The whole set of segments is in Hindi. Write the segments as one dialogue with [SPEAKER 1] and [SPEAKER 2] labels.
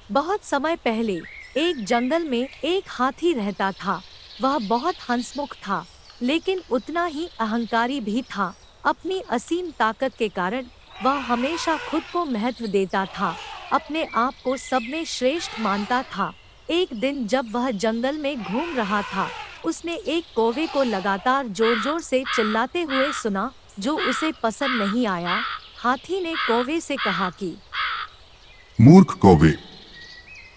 [SPEAKER 1] बहुत समय पहले एक जंगल में एक हाथी रहता था। वह बहुत हंसमुख था, लेकिन उतना ही अहंकारी भी था। अपनी असीम ताकत के कारण वह हमेशा खुद को महत्व देता था, अपने आप को सब में श्रेष्ठ मानता था। एक दिन जब वह जंगल में घूम रहा था, उसने एक कौवे को लगातार जोर जोर से चिल्लाते हुए सुना, जो उसे पसंद नहीं आया। हाथी ने कौवे से कहा कि
[SPEAKER 2] मूर्ख कौवे,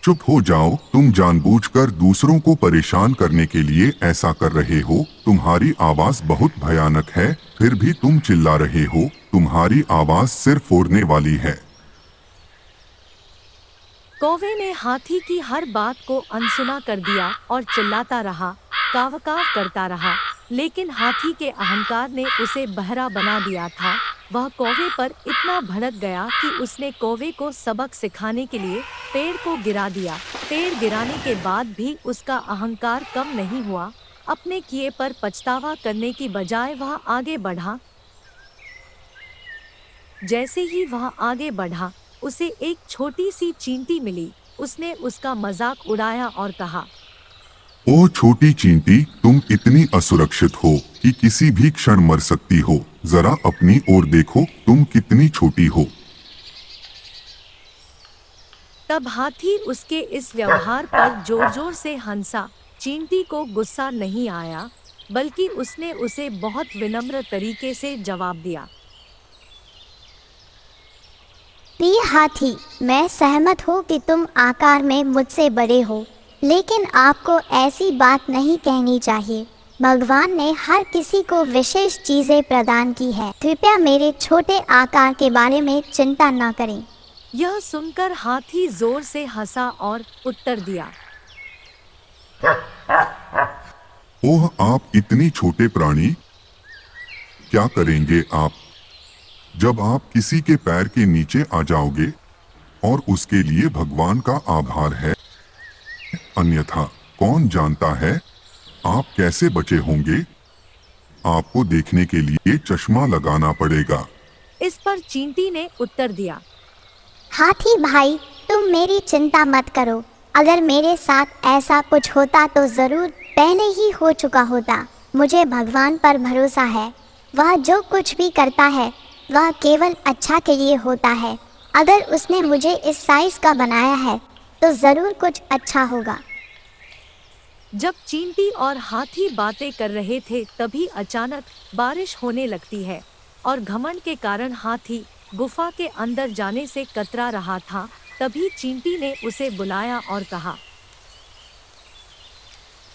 [SPEAKER 2] चुप हो जाओ। तुम जानबूझकर दूसरों को परेशान करने के लिए ऐसा कर रहे हो। तुम्हारी आवाज बहुत भयानक है, फिर भी तुम चिल्ला रहे हो। तुम्हारी आवाज सिर फोड़ने वाली है।
[SPEAKER 1] कौवे ने हाथी की हर बात को अनसुना कर दिया और चिल्लाता रहा, काव काव करता रहा। लेकिन हाथी के अहंकार ने उसे बहरा बना दिया था। वह कौवे पर इतना भड़क गया कि उसने कौवे को सबक सिखाने के लिए पेड़ को गिरा दिया। पेड़ गिराने के बाद भी उसका अहंकार कम नहीं हुआ। अपने किए पर पछतावा करने की बजाय वह आगे बढ़ा। जैसे ही वह आगे बढ़ा, उसे एक छोटी सी चींटी मिली। उसने उसका मजाक उड़ाया और कहा,
[SPEAKER 2] ओ छोटी चींटी, तुम इतनी असुरक्षित हो कि किसी भी क्षण मर सकती हो। जरा अपनी ओर देखो, तुम कितनी छोटी हो।
[SPEAKER 1] तब हाथी उसके इस व्यवहार पर जोर जोर से हंसा। चींटी को गुस्सा नहीं आया, बल्कि उसने उसे बहुत विनम्र तरीके से जवाब दिया।
[SPEAKER 3] प्रिय हाथी, मैं सहमत हूँ कि तुम आकार में मुझसे बड़े हो, लेकिन आपको ऐसी बात नहीं कहनी चाहिए। भगवान ने हर किसी को विशेष चीजें प्रदान की है। कृपया मेरे छोटे आकार के बारे में चिंता न करें।
[SPEAKER 1] यह सुनकर हाथी जोर से हंसा और उत्तर दिया,
[SPEAKER 2] ओह, आप इतनी छोटे प्राणी, क्या करेंगे आप जब आप किसी के पैर के नीचे आ जाओगे? और उसके लिए भगवान का आभार है। अन्यथा कौन जानता है आप कैसे बचे होंगे। आपको देखने के लिए चश्मा लगाना पड़ेगा।
[SPEAKER 1] इस पर चींटी ने उत्तर दिया,
[SPEAKER 3] हाथी भाई, तुम मेरी चिंता मत करो। अगर मेरे साथ ऐसा कुछ होता तो जरूर पहले ही हो चुका होता। मुझे भगवान पर भरोसा है। वह जो कुछ भी करता है वह केवल अच्छा के लिए होता है। अगर उसने मुझे इस साइज का बनाया है तो जरूर कुछ अच्छा होगा।
[SPEAKER 1] जब चींटी और हाथी बातें कर रहे थे, तभी अचानक बारिश होने लगती है और घमंड के कारण हाथी गुफा के अंदर जाने से कतरा रहा था। तभी चींटी ने उसे बुलाया और कहा,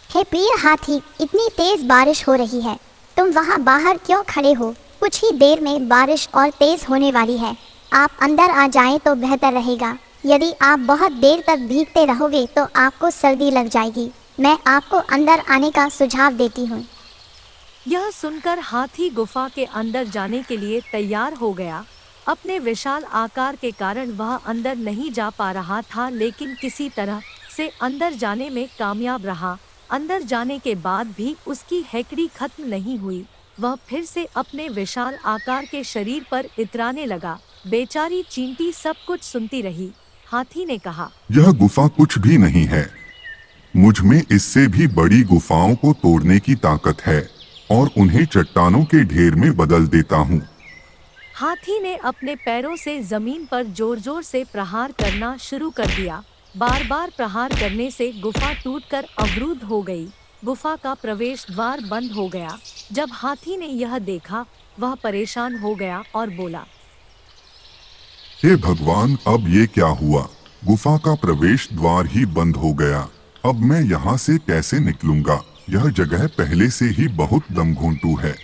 [SPEAKER 3] हे प्रिय हाथी, इतनी तेज बारिश हो रही है, तुम वहाँ बाहर क्यों खड़े हो? कुछ ही देर में बारिश और तेज होने वाली है। आप अंदर आ जाएं तो बेहतर रहेगा। यदि आप बहुत देर तक भीगते रहोगे तो आपको सर्दी लग जाएगी। मैं आपको अंदर आने का सुझाव देती हूँ।
[SPEAKER 1] यह सुनकर हाथी गुफा के अंदर जाने के लिए तैयार हो गया। अपने विशाल आकार के कारण वह अंदर नहीं जा पा रहा था, लेकिन किसी तरह से अंदर जाने में कामयाब रहा। अंदर जाने के बाद भी उसकी हैकड़ी खत्म नहीं हुई। वह फिर से अपने विशाल आकार के शरीर पर इतराने लगा। बेचारी चींटी सब कुछ सुनती रही। हाथी ने कहा,
[SPEAKER 2] यह गुफा कुछ भी नहीं है। मुझ में इससे भी बड़ी गुफाओं को तोड़ने की ताकत है और उन्हें चट्टानों के ढेर में बदल देता हूँ।
[SPEAKER 1] हाथी ने अपने पैरों से जमीन पर जोर जोर से प्रहार करना शुरू कर दिया। बार बार प्रहार करने से गुफा टूटकर अवरुद्ध हो गई। गुफा का प्रवेश द्वार बंद हो गया। जब हाथी ने यह देखा, वह परेशान हो गया और बोला,
[SPEAKER 2] हे भगवान, अब ये क्या हुआ? गुफा का प्रवेश द्वार ही बंद हो गया। अब मैं यहाँ से कैसे निकलूंगा? यह जगह पहले से ही बहुत दमघोंटू है।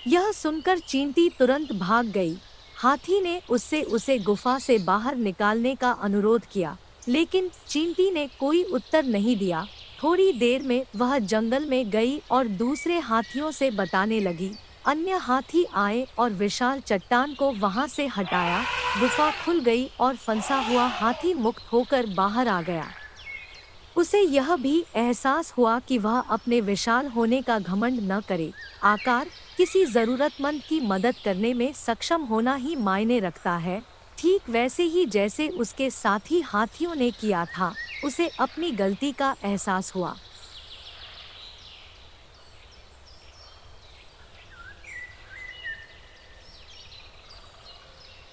[SPEAKER 1] यह सुनकर चींटी तुरंत भाग गई। हाथी ने उससे उसे गुफा से बाहर निकालने का अनुरोध किया, लेकिन चींटी ने कोई उत्तर नहीं दिया। थोड़ी देर में वह जंगल में गई और दूसरे हाथियों से बताने लगी। अन्य हाथी आए और विशाल चट्टान को वहां से हटाया। गुफा खुल गई और फंसा हुआ हाथी मुक्त होकर बाहर आ गया। उसे यह भी एहसास हुआ कि वह अपने विशाल होने का घमंड न करे। आकार, किसी जरूरतमंद की मदद करने में सक्षम होना ही मायने रखता है। ठीक वैसे ही जैसे उसके साथी हाथियों ने किया था। उसे अपनी गलती का एहसास हुआ।